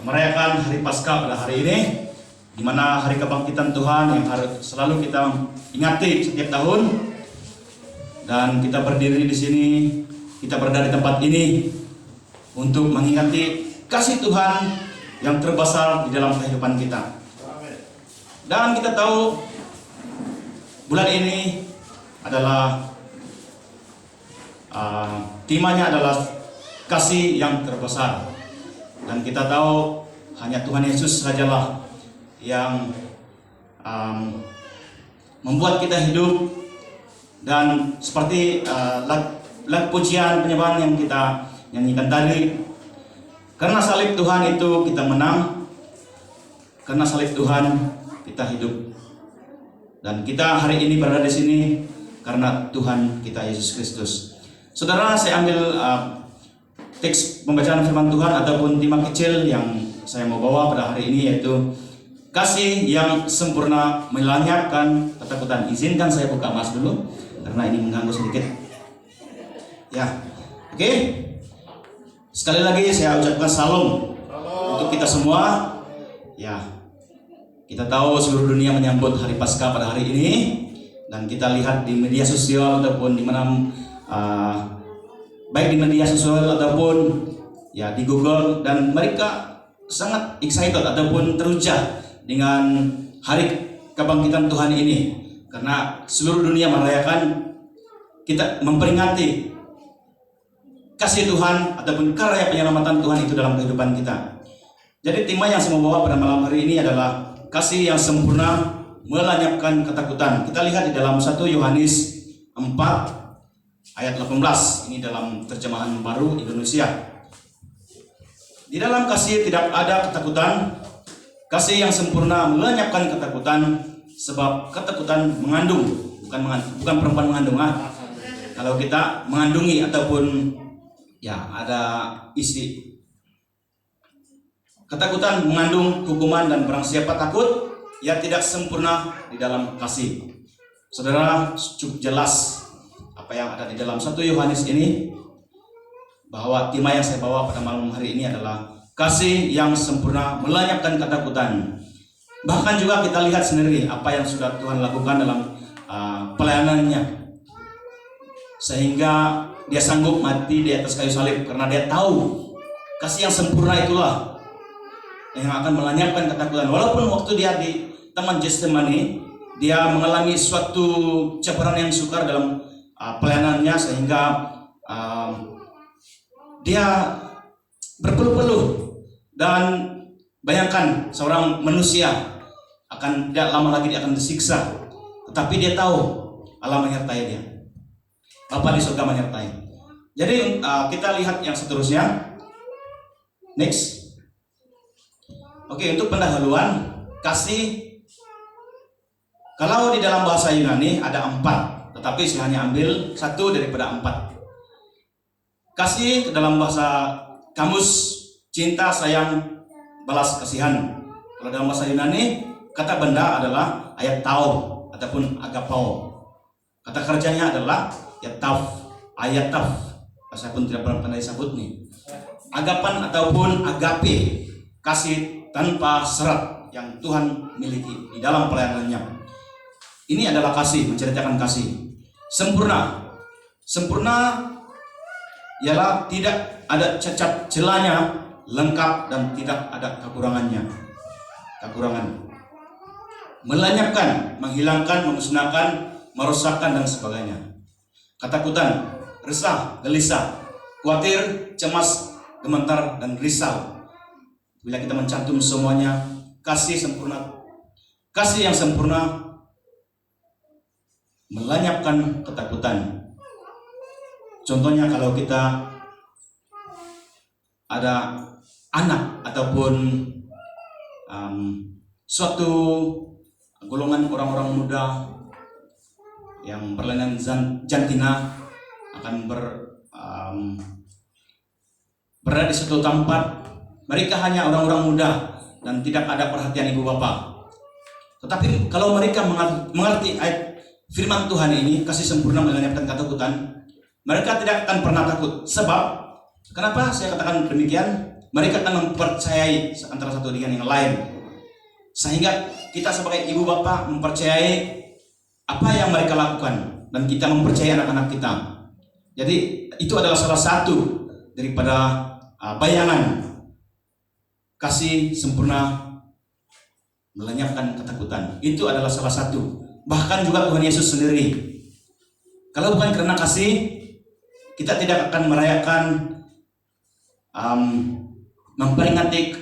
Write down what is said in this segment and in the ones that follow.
merayakan hari Paskah pada hari ini, di mana hari kebangkitan Tuhan yang harus selalu kita ingati setiap tahun. Dan kita berdiri di sini, kita berada di tempat ini untuk mengingati kasih Tuhan yang terbesar di dalam kehidupan kita. Dan kita tahu bulan ini adalah temanya adalah kasih yang terbesar. Dan kita tahu hanya Tuhan Yesus sajalah yang membuat kita hidup. Dan seperti lagu pujian penyembahan yang kita nyanyikan tadi, karena salib Tuhan itu kita menang, karena salib Tuhan kita hidup. Dan kita hari ini berada di sini karena Tuhan kita Yesus Kristus. Saudara, saya ambil teks pembacaan firman Tuhan ataupun tema kecil yang saya mau bawa pada hari ini, yaitu kasih yang sempurna melenyapkan ketakutan. Izinkan saya buka mas dulu karena ini mengganggu sedikit. Ya, oke. Sekali lagi saya ucapkan salam untuk kita semua. Ya, kita tahu seluruh dunia menyambut hari Paskah pada hari ini, dan kita lihat di media sosial ataupun di mana baik di media sosial ataupun ya di Google, dan mereka sangat excited ataupun teruja dengan hari kebangkitan Tuhan ini, karena seluruh dunia merayakan, kita memperingati kasih Tuhan ataupun karya penyelamatan Tuhan itu dalam kehidupan kita. Jadi tema yang saya mau bawa pada malam hari ini adalah kasih yang sempurna melenyapkan ketakutan. Kita lihat di dalam 1 Yohanes 4 ayat 18. Ini dalam terjemahan baru Indonesia. Di dalam kasih tidak ada ketakutan. Kasih yang sempurna melenyapkan ketakutan, sebab ketakutan mengandung, bukan perempuan mengandung. Kalau kita mengandungi ataupun ya ada isi, ketakutan mengandung hukuman, dan barang siapa takut, ia tidak sempurna di dalam kasih. Saudara, cukup jelas apa yang ada di dalam 1 Yohanes ini, bahwa tema yang saya bawa pada malam hari ini adalah kasih yang sempurna melenyapkan ketakutan. Bahkan juga kita lihat sendiri apa yang sudah Tuhan lakukan dalam pelayanannya, sehingga dia sanggup mati di atas kayu salib karena dia tahu kasih yang sempurna itulah yang akan melenyapkan ketakutan. Walaupun waktu dia di Taman Getsemani, dia mengalami suatu cabaran yang sukar dalam pelayanannya, sehingga dia berpeluh-peluh. Dan bayangkan seorang manusia akan tidak lama lagi dia akan disiksa, tetapi dia tahu Allah menyertai dia, Bapa di surga menyertai. Jadi kita lihat yang seterusnya. Next. Oke, untuk pendahuluan kasih, kalau di dalam bahasa Yunani ada 4, tetapi saya hanya ambil 1 daripada 4. Kasih dalam bahasa kamus cinta, sayang, balas kasihan. Kalau dalam bahasa Yunani, kata benda adalah ayatau ataupun agapao. Kata kerjanya adalah ayataf. Saya pun tidak pernah disebut nih. Agapan ataupun agape, kasih tanpa syarat yang Tuhan miliki di dalam pelayanannya. Ini adalah kasih, menceritakan kasih. Sempurna ialah tidak ada cacat celanya, lengkap dan tidak ada kekurangan. Melenyapkan, menghilangkan, memusnahkan, merosakkan dan sebagainya. Ketakutan, resah, gelisah, khawatir, cemas, gemetar dan risau. Bila kita mencantum semuanya, kasih yang sempurna melenyapkan ketakutan. Contohnya kalau kita ada anak ataupun suatu golongan orang-orang muda yang berlainan jantina akan berada di suatu tempat, mereka hanya orang-orang muda dan tidak ada perhatian ibu bapak. Tetapi kalau mereka mengerti ayat firman Tuhan ini, kasih sempurna melenyapkan ketakutan, mereka tidak akan pernah takut. Sebab, kenapa saya katakan demikian? mereka akan mempercayai antara satu dengan yang lain. Sehingga kita sebagai ibu bapak mempercayai apa yang mereka lakukan, dan kita mempercayai anak-anak kita. Jadi itu adalah salah satu daripada bayangan kasih sempurna melenyapkan ketakutan. Itu adalah salah satu. Bahkan juga Tuhan Yesus sendiri, kalau bukan karena kasih, kita tidak akan merayakan memperingati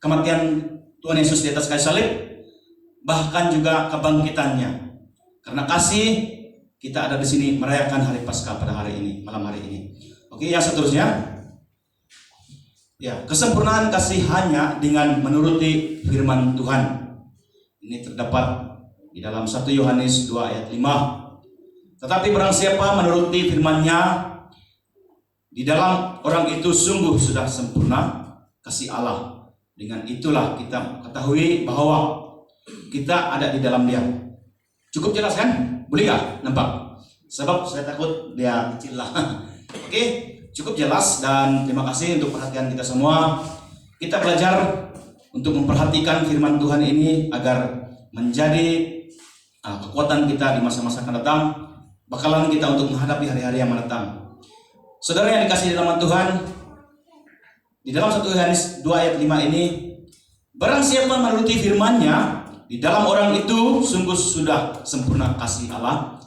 kematian Tuhan Yesus di atas kayu salib, bahkan juga kebangkitannya. Karena kasih, kita ada di sini merayakan hari Paskah pada hari ini, malam hari ini. Oke, yang seterusnya, ya, kesempurnaan kasih hanya dengan menuruti firman Tuhan. Ini terdapat di dalam 1 Yohanes 2 ayat 5. Tetapi barang siapa menuruti firman-Nya, di dalam orang itu sungguh sudah sempurna kasih Allah. Dengan itulah kita ketahui bahwa kita ada di dalam Dia. Cukup jelas kan? Boleh gak? Nampak? Sebab saya takut dia kecil lah. Oke, cukup jelas, dan terima kasih untuk perhatian kita semua. Kita belajar untuk memperhatikan firman Tuhan ini agar menjadi kekuatan kita di masa-masa akan datang, bakalan kita untuk menghadapi hari-hari yang mendatang. Saudara yang dikasihi dalam Tuhan, di dalam 1 Yohanes 2 ayat 5 ini, barang siapa menuruti firman-Nya, di dalam orang itu sungguh sudah sempurna kasih Allah.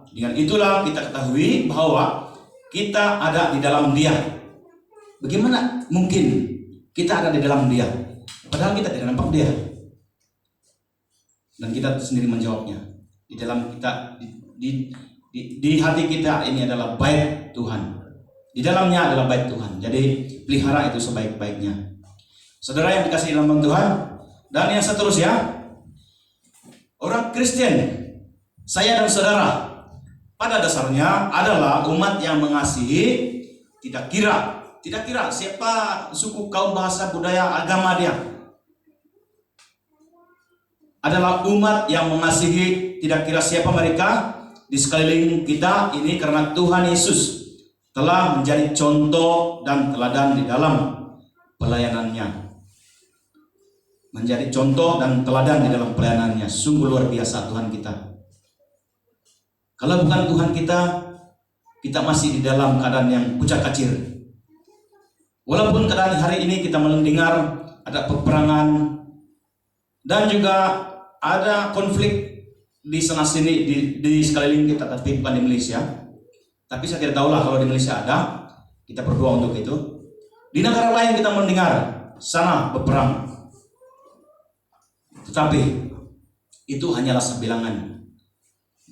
Dengan itulah kita ketahui bahwa kita ada di dalam Dia. Bagaimana mungkin kita ada di dalam Dia, padahal kita tidak nampak Dia? Dan kita sendiri menjawabnya. Di dalam kita, di hati kita ini adalah bait Tuhan. Di dalamnya adalah bait Tuhan. Jadi pelihara itu sebaik-baiknya. Saudara yang dikasihi dalam Tuhan, dan yang seterusnya, orang Kristen, saya dan saudara, pada dasarnya adalah umat yang mengasihi, tidak kira siapa suku, kaum, bahasa, budaya, agama dia. Adalah umat yang mengasihi, tidak kira siapa mereka di sekeliling kita ini, karena Tuhan Yesus telah menjadi contoh dan teladan di dalam pelayanannya. Menjadi contoh dan teladan di dalam pelayanannya. Sungguh luar biasa Tuhan kita. Kalau bukan Tuhan kita masih di dalam keadaan yang kucak-kacir. Walaupun keadaan hari ini kita mendengar ada peperangan dan juga ada konflik di sana sini di sekeliling kita, tapi bukan di Malaysia. Tapi saya tidak tahulah kalau di Malaysia ada. Kita berdoa untuk itu. Di negara lain kita mendengar sana berperang. Tetapi itu hanyalah sebilangan,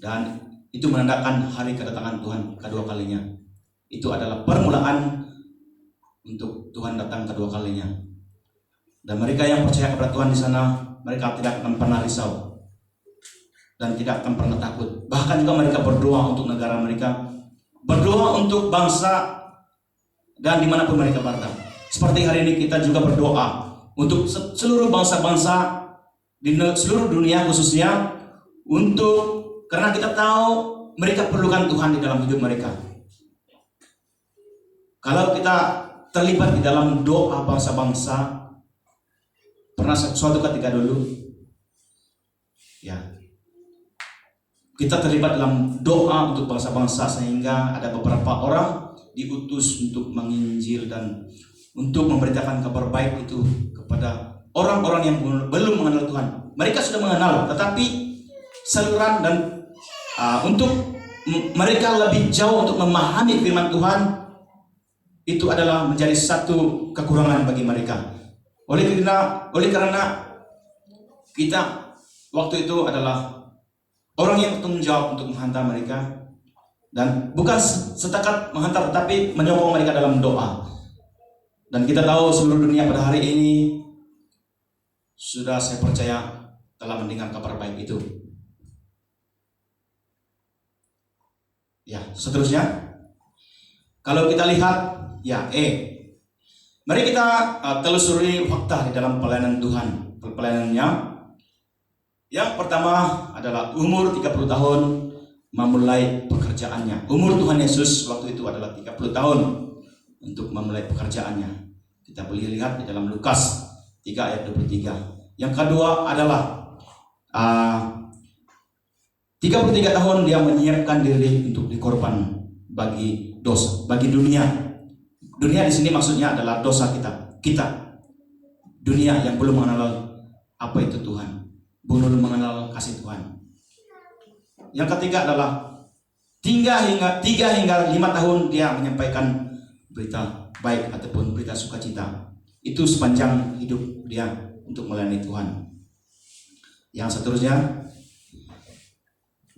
dan itu menandakan hari kedatangan Tuhan kedua kalinya. Itu adalah permulaan untuk Tuhan datang kedua kalinya. Dan mereka yang percaya kepada Tuhan di sana, mereka tidak akan pernah risau dan tidak akan pernah takut. Bahkan juga mereka berdoa untuk negara mereka, berdoa untuk bangsa dan dimanapun mereka berada. Seperti hari ini kita juga berdoa untuk seluruh bangsa-bangsa di seluruh dunia, khususnya karena kita tahu mereka perlukan Tuhan di dalam hidup mereka. Kalau kita terlibat di dalam doa bangsa-bangsa, pernah suatu ketika dulu, ya, kita terlibat dalam doa untuk bangsa-bangsa, sehingga ada beberapa orang diutus untuk menginjil dan untuk memberitakan kabar baik itu kepada orang-orang yang belum mengenal Tuhan. Mereka sudah mengenal, tetapi saluran dan untuk mereka lebih jauh untuk memahami firman Tuhan, itu adalah menjadi satu kekurangan bagi mereka. Oleh karena kita waktu itu adalah orang yang bertanggung jawab untuk menghantar mereka, dan bukan setakat menghantar, tetapi menyokong mereka dalam doa. Dan kita tahu seluruh dunia pada hari ini sudah, saya percaya, telah mendengar kabar baik itu. Ya, seterusnya, kalau kita lihat, ya, mari kita telusuri fakta di dalam pelayanan Tuhan, pelayanannya. Yang pertama adalah umur 30 tahun memulai pekerjaannya. Umur Tuhan Yesus waktu itu adalah 30 tahun untuk memulai pekerjaannya. Kita boleh lihat di dalam Lukas 3 ayat 23. Yang kedua adalah 33 tahun dia menyiapkan diri untuk dikorban bagi dosa, bagi dunia. Dunia di sini maksudnya adalah dosa kita. Dunia yang belum mengenal apa itu Tuhan, belum mengenal kasih Tuhan. Yang ketiga adalah 3 hingga 5 tahun dia menyampaikan berita baik ataupun berita sukacita. Itu sepanjang hidup dia untuk melayani Tuhan. Yang seterusnya,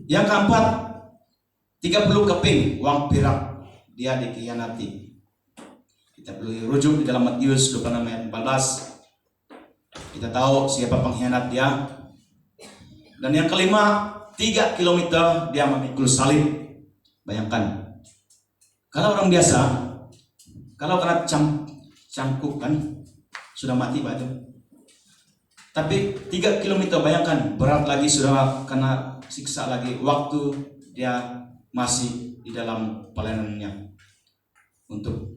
yang keempat, 30 keping uang perak dia dikhianati. Kita boleh rujuk di dalam Matius 26 ayat 14. Kita tahu siapa pengkhianat dia. Dan yang kelima, 3 kilometer dia memikul salib. Bayangkan, kalau orang biasa, kalau kena cangkuk kan sudah mati Pak. Tapi 3 kilometer, bayangkan, berat lagi, sudah kena siksa lagi waktu dia masih di dalam pelayanannya untuk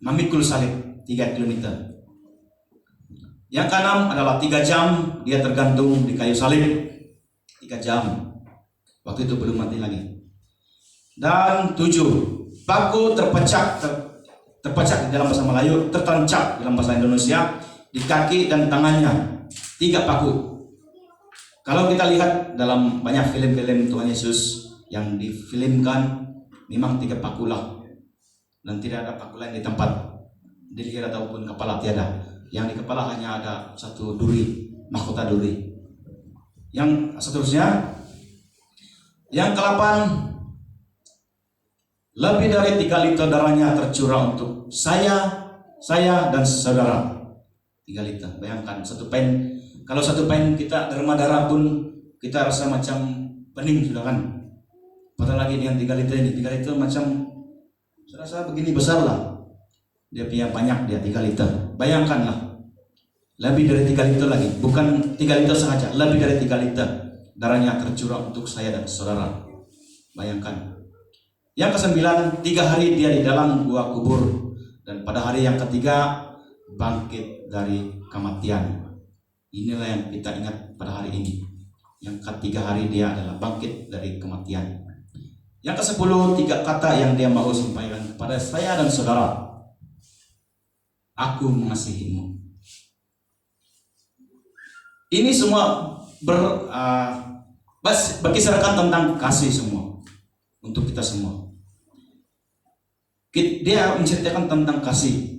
memikul salib 3 kilometer. Yang keenam adalah 3 jam dia tergantung di kayu salib. 3 jam. Waktu itu belum mati lagi. Dan 7, paku terpecah di dalam bahasa Melayu, tertancap dalam bahasa Indonesia di kaki dan tangannya. 3 paku. Kalau kita lihat dalam banyak film-film Tuhan Yesus yang difilmkan, memang 3 paku lah, dan tidak ada paku lain di tempat di leher ataupun kepala, tiada. Yang di kepala hanya ada 1 duri, mahkota duri. Yang seterusnya, yang ke-8, lebih dari 3 liter darahnya tercurah untuk saya dan saudara. 3 liter, bayangkan 1 pen. Kalau 1 pen kita derma darah pun kita rasa macam pening sudah kan. Padahal lagi dengan 3 liter ini, 3 liter macam saya rasa begini besar lah. Dia punya banyak, dia 3 liter. Bayangkanlah, lebih dari 3 liter lagi, bukan 3 liter saja, lebih dari 3 liter darahnya tercurah untuk saya dan saudara. Bayangkan. Yang ke-9, 3 hari dia di dalam gua kubur, dan pada hari yang ketiga bangkit dari kematian. Inilah yang kita ingat pada hari ini. Yang ke-3 hari dia adalah bangkit dari kematian. Yang ke-10, 3 kata yang dia mau sampaikan kepada saya dan saudara. Aku mengasihimu. Ini semua berkisarkan tentang kasih semua untuk kita semua. Dia menceritakan tentang kasih.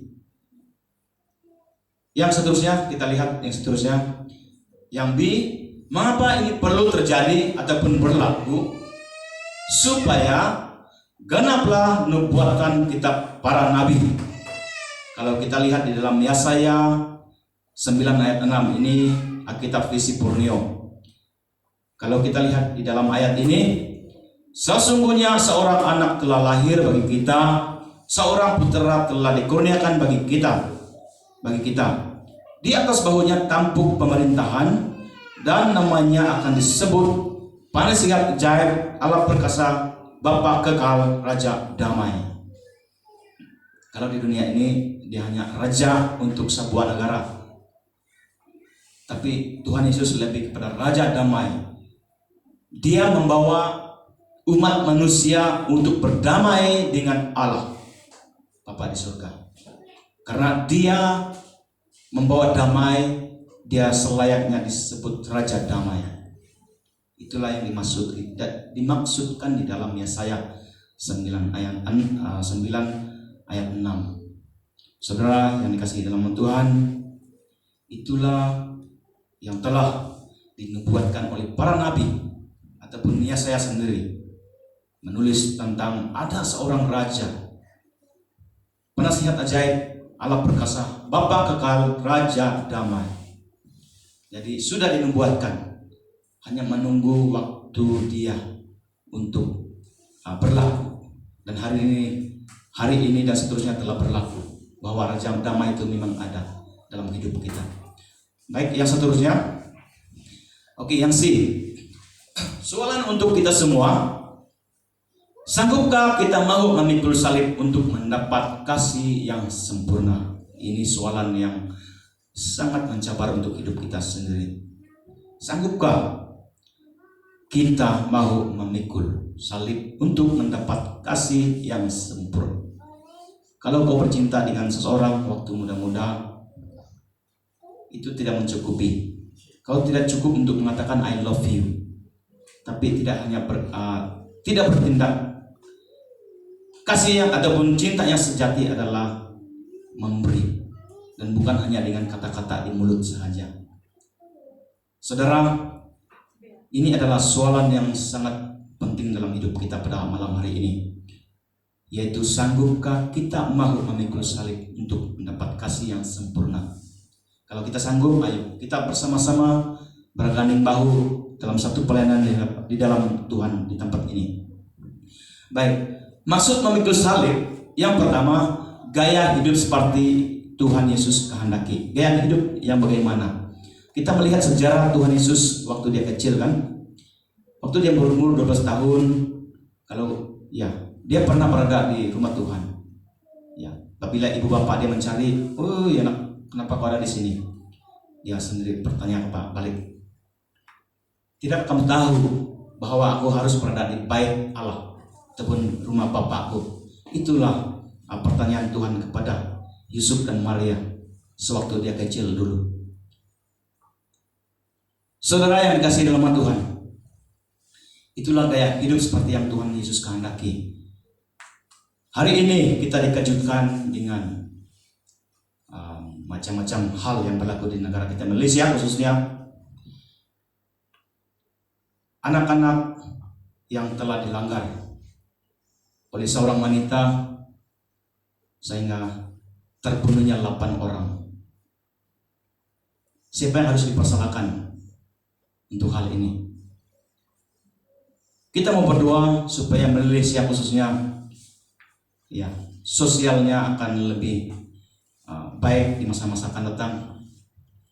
Yang seterusnya kita lihat, yang seterusnya, yang B, mengapa ini perlu terjadi ataupun berlaku? Supaya genaplah nubuatan kitab para nabi. Kalau kita lihat di dalam Yesaya 9 ayat 6 ini, Alkitab Visi Purnio. Kalau kita lihat di dalam ayat ini, sesungguhnya seorang anak telah lahir bagi kita, seorang putera telah dikurniakan bagi kita. Di atas bahunya tampuk pemerintahan, dan namanya akan disebut Penasihat Ajaib, Allah Perkasa, Bapa Kekal, Raja Damai. Kalau di dunia ini dia hanya raja untuk sebuah negara, tapi Tuhan Yesus lebih kepada Raja Damai. Dia membawa umat manusia untuk berdamai dengan Allah Bapa di surga. Karena dia membawa damai, dia selayaknya disebut Raja Damai. Itulah yang dimaksudkan di dalam Yesaya 9 ayat 6. Saudara yang dikasihi dalam Tuhan, itulah yang telah dinubuatkan oleh para nabi ataupun Yesaya sendiri, menulis tentang ada seorang raja, penasihat ajaib, Allah Perkasa, Bapa Kekal, Raja Damai. Jadi sudah dinubuatkan, hanya menunggu waktu dia untuk berlaku. Dan hari ini dan seterusnya telah berlaku, bahwa Raja Damai itu memang ada dalam hidup kita. Baik, yang seterusnya. Oke, yang C. Soalan untuk kita semua, Sanggupkah kita mau memikul salib untuk mendapat kasih yang sempurna? Ini soalan yang sangat mencabar untuk hidup kita sendiri. Sanggupkah kita mau memikul salib untuk mendapat kasih yang sempurna? Kalau kau bercinta dengan seseorang waktu muda-muda, itu tidak mencukupi. Kau tidak cukup untuk mengatakan I love you, tapi tidak tidak bertindak. Kasih yang ataupun cinta yang sejati adalah memberi, dan bukan hanya dengan kata-kata di mulut saja. Saudara, ini adalah soalan yang sangat penting dalam hidup kita pada malam hari ini, yaitu sanggupkah kita mau memikul salib untuk mendapat kasih yang sempurna? Kalau kita sanggup, ayo kita bersama-sama bergandeng bahu dalam satu pelayanan di dalam Tuhan di tempat ini. Baik. Maksud memikul salib yang pertama, gaya hidup seperti Tuhan Yesus kehendaki. Gaya hidup yang bagaimana? Kita melihat sejarah Tuhan Yesus waktu dia kecil kan. Waktu dia berumur 12 tahun, kalau ya, dia pernah berada di rumah Tuhan. Ya, apabila ibu bapak dia mencari, "Oh, ya nak, kenapa kau ada di sini?" Dia sendiri bertanya balik, "Tidak kamu tahu bahwa aku harus berada di bait Allah ataupun rumah bapakku?" Itulah pertanyaan Tuhan kepada Yusuf dan Maria sewaktu dia kecil dulu. Saudara yang dikasihi dalam Tuhan, itulah gaya hidup seperti yang Tuhan Yesus kehendaki. Hari ini kita dikejutkan dengan macam-macam hal yang berlaku di negara kita, Malaysia khususnya. Anak-anak yang telah dilanggar oleh seorang wanita sehingga terbunuhnya 8 orang. Siapa yang harus dipersalahkan untuk hal ini? Kita mau berdoa supaya Malaysia khususnya ya, sosialnya akan lebih baik di masa-masa akan datang,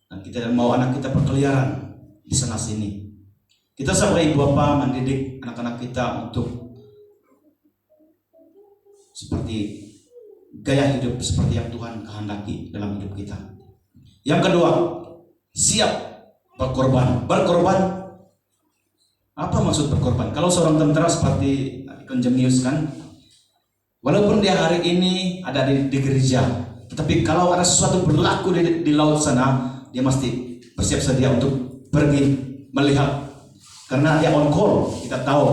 dan kita mau anak kita berkeliaran di sana sini. Kita sebagai ibu bapa mendidik anak-anak kita untuk seperti gaya hidup seperti yang Tuhan kehendaki dalam hidup kita. Yang kedua, siap berkorban. Berkorban, apa maksud berkorban? Kalau seorang tentara seperti Ikon Jemius kan, walaupun dia hari ini ada di gereja, tetapi kalau ada sesuatu berlaku di laut sana, dia mesti bersiap sedia untuk pergi melihat, karena dia on call. Kita tahu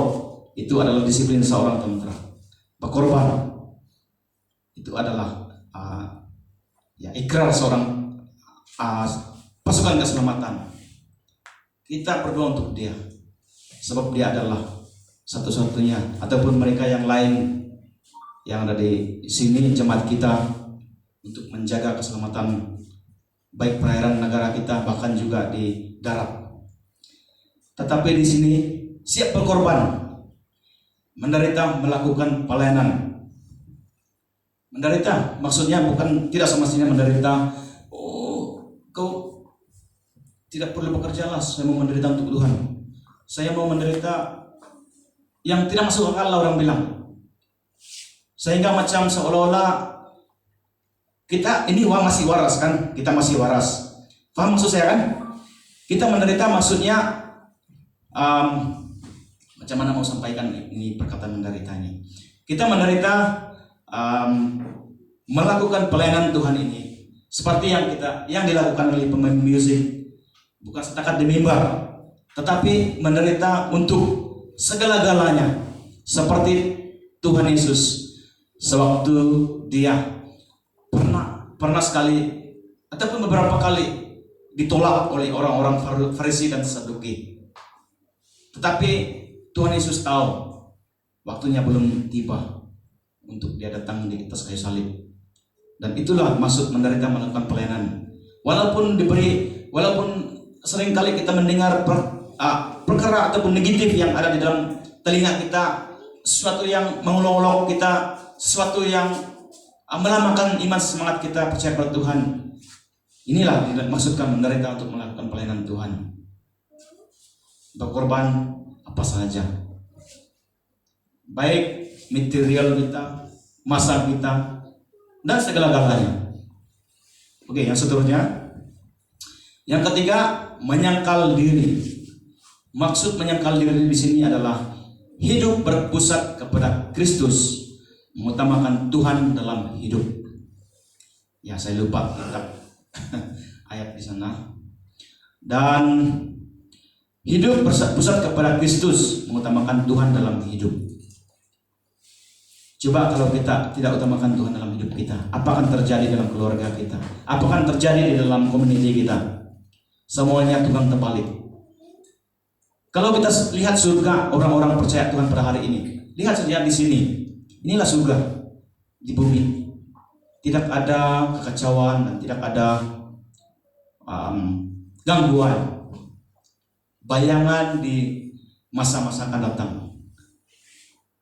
itu adalah disiplin seorang tentara. Berkorban itu adalah ya, ikrar seorang pasukan keselamatan. Kita berdoa untuk dia, sebab dia adalah satu-satunya, ataupun mereka yang lain yang ada di sini jemaat kita, untuk menjaga keselamatan baik perairan negara kita, bahkan juga di darat. Tetapi di sini siap berkorban, menderita, melakukan pelayanan. Menderita maksudnya bukan tidak semestinya menderita, "Oh, kau tidak perlu bekerja lah, saya mau menderita untuk Tuhan. Saya mau menderita yang tidak masuk akal," orang bilang. Sehingga macam seolah-olah kita ini masih waras kan? Kita masih waras. Paham maksud saya kan? Kita menderita maksudnya macam mana mau sampaikan ini perkataan menderitanya. Kita menderita melakukan pelayanan Tuhan ini seperti yang dilakukan oleh pemain musik, bukan setakat di mimbar, tetapi menderita untuk segala-galanya, seperti Tuhan Yesus sewaktu dia pernah sekali ataupun beberapa kali ditolak oleh orang-orang Farisi dan Saduki, tetapi Tuhan Yesus tahu waktunya belum tiba untuk dia datang di atas kayu salib. Dan itulah maksud menderita melakukan pelayanan. Walaupun seringkali kita mendengar perkara ataupun negatif yang ada di dalam telinga kita, sesuatu yang mengolok-olok kita, sesuatu yang melamakan iman semangat kita percaya pada Tuhan. Inilah dimaksudkan menderita untuk melakukan pelayanan Tuhan. Berkorban apa saja. Baik material kita, masa kita, dan segala-galanya. Oke, yang seterusnya. Yang ketiga, menyangkal diri. Maksud menyangkal diri di sini adalah hidup berpusat kepada Kristus, mengutamakan Tuhan dalam hidup. Ya, saya lupa letak ayat di sana. Dan hidup berpusat kepada Kristus, mengutamakan Tuhan dalam hidup. Coba kalau kita tidak utamakan Tuhan dalam hidup kita, apa akan terjadi dalam keluarga kita? Apa akan terjadi di dalam komuniti kita? Semuanya tukang terbalik. Kalau kita lihat surga, orang-orang percaya Tuhan pada hari ini, lihat saja di sini. Inilah surga di bumi. Tidak ada kekacauan dan tidak ada gangguan. Bayangan di masa-masa akan datang.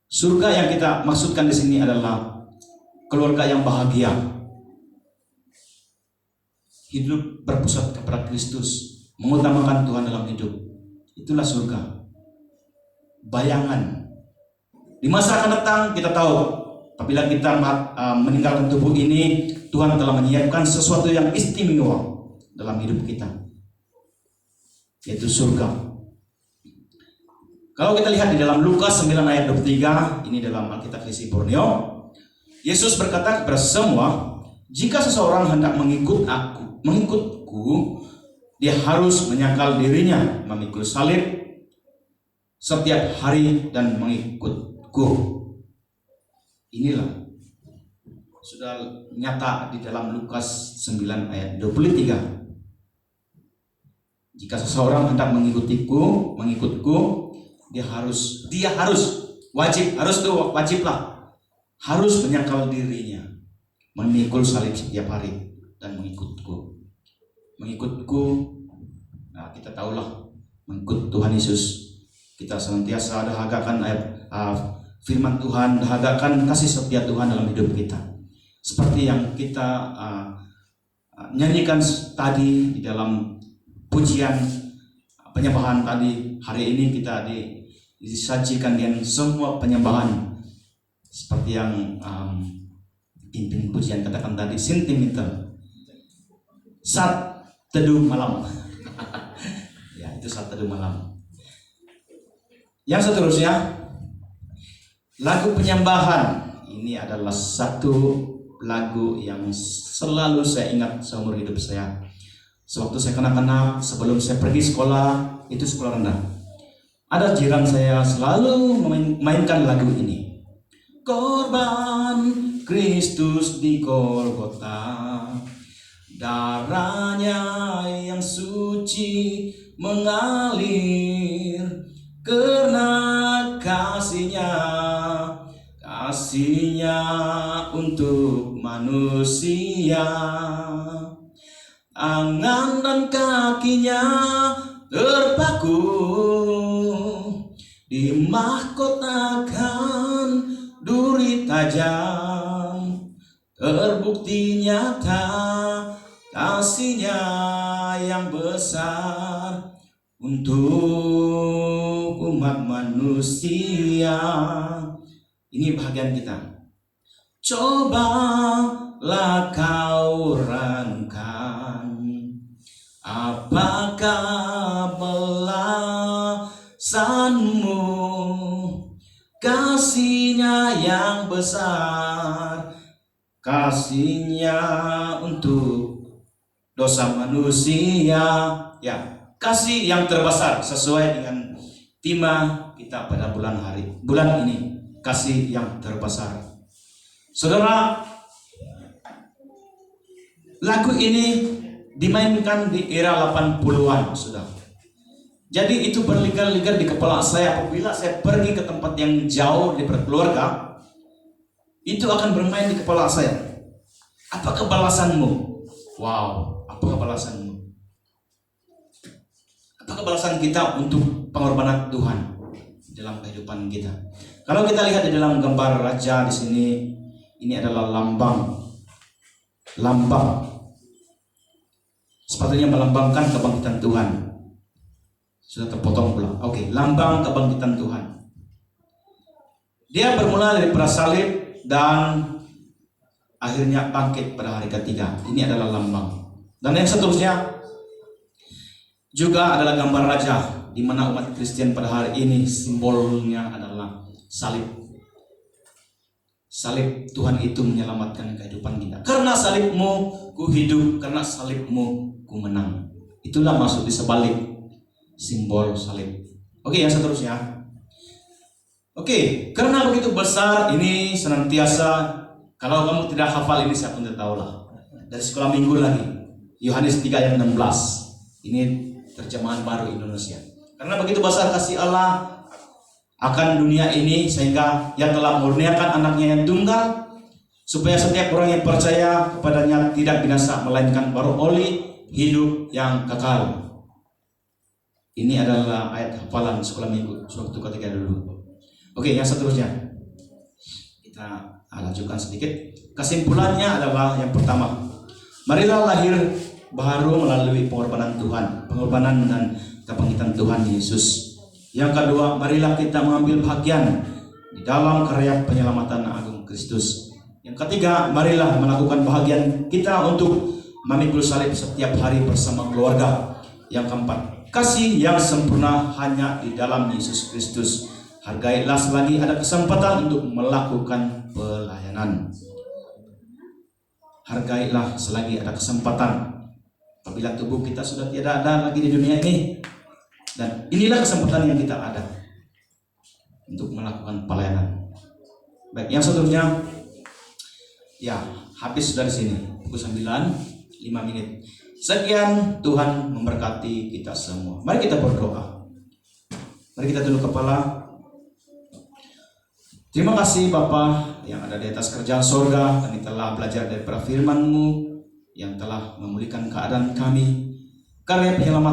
Surga yang kita maksudkan di sini adalah keluarga yang bahagia. Hidup berpusat kepada Kristus, mengutamakan Tuhan dalam hidup. Itulah surga. Bayangan. Di masa akan datang kita tahu, apabila kita meninggalkan tubuh ini, Tuhan telah menyiapkan sesuatu yang istimewa dalam hidup kita, yaitu surga. Kalau kita lihat di dalam Lukas 9 ayat 23, ini dalam Alkitab Versi Borneo, Yesus berkata kepada semua, jika seseorang hendak mengikutku, dia harus menyangkal dirinya, memikul salib setiap hari dan mengikutku. Inilah sudah nyata di dalam Lukas 9 ayat 23. Jika seseorang hendak mengikutku, dia harus menyangkal dirinya, memikul salib setiap hari dan mengikutku. Nah, kita tahulah, mengikut Tuhan Yesus, kita senantiasa dahagakan firman Tuhan, dahagakan kasih setia Tuhan dalam hidup kita. Seperti yang kita nyanyikan tadi di dalam pujian penyembahan tadi. Hari ini kita disajikan dengan semua penyembahan seperti yang pimpin pujian katakan tadi, sentimental, saat teduh malam. Ya, itu saat teduh malam. Yang seterusnya, lagu penyembahan. Ini adalah satu lagu yang selalu saya ingat seumur hidup saya. Sewaktu saya kanak-kanak, sebelum saya pergi sekolah, itu sekolah rendah, ada jiran saya selalu memainkan lagu ini. Korban Kristus di Golgota, darahnya yang suci mengalir, karena kasihnya untuk manusia. Tangan dan kakinya terpaku, dimahkotakan duri tajam, terbukti nyata kasihnya yang besar untuk umat manusia. Ini bagian kita. Cobalah kau renungkan, apakah belasanmu, kasihnya yang besar, kasihnya untuk dosa manusia. Ya, kasih yang terbesar sesuai dengan tema kita pada bulan ini, kasih yang terbesar. Saudara, lagu ini dimainkan di era 80-an sudah. Jadi itu berligar-ligar di kepala saya. Apabila saya pergi ke tempat yang jauh di berkeluarga, itu akan bermain di kepala saya. Apa kebalasanmu? Wow, apa kebalasanmu? Apa kebalasan kita untuk pengorbanan Tuhan dalam kehidupan kita? Kalau kita lihat di dalam gambar raja di sini, ini adalah lambang. Sepatutnya melambangkan kebangkitan Tuhan. Sudah terpotong pula. Oke, lambang kebangkitan Tuhan. Dia bermula dari prasalib dan akhirnya bangkit pada hari ketiga. Ini adalah lambang. Dan yang seterusnya juga adalah gambar raja, di mana umat Kristen pada hari ini simbolnya adalah salib. Salib Tuhan itu menyelamatkan kehidupan kita. Karena salibmu ku hidup, karena salibmu ku menang. Itulah maksud di sebalik simbol salib. Oke, yang seterusnya. Oke, karena begitu besar ini senantiasa, kalau kamu tidak hafal ini saya pun tidak tahu lah. Dari sekolah minggu lagi, Yohanes 3 ayat 16. Ini terjemahan baru Indonesia. Karena begitu besar kasih Allah akan dunia ini, sehingga Ia telah murniakan anaknya yang tunggal, supaya setiap orang yang percaya kepadanya tidak binasa, melainkan beroleh hidup yang kekal. Ini adalah ayat hafalan sekolah minggu waktu ketiga dulu. Oke, yang seterusnya kita lanjutkan sedikit. Kesimpulannya adalah yang pertama, marilah lahir baru melalui pengorbanan Tuhan, pengorbanan dan kebangkitan Tuhan Yesus. Yang kedua, marilah kita mengambil bagian di dalam karya penyelamatan agung Kristus. Yang ketiga, marilah melakukan bagian kita untuk memikul salib setiap hari bersama keluarga. Yang keempat, kasih yang sempurna hanya di dalam Yesus Kristus. Hargailah selagi ada kesempatan untuk melakukan pelayanan. Hargailah selagi ada kesempatan. Apabila tubuh kita sudah tidak ada lagi di dunia ini, dan inilah kesempatan yang kita ada untuk melakukan pelayanan. Baik, yang seterusnya, ya habis dari sini pukul 9, 5 menit. Sekian, Tuhan memberkati kita semua. Mari kita berdoa. Mari kita tunduk kepala. Terima kasih Bapa yang ada di atas kerjaan sorga. Kami telah belajar dari firman-Mu yang telah memulihkan keadaan kami. Karya penyelamatan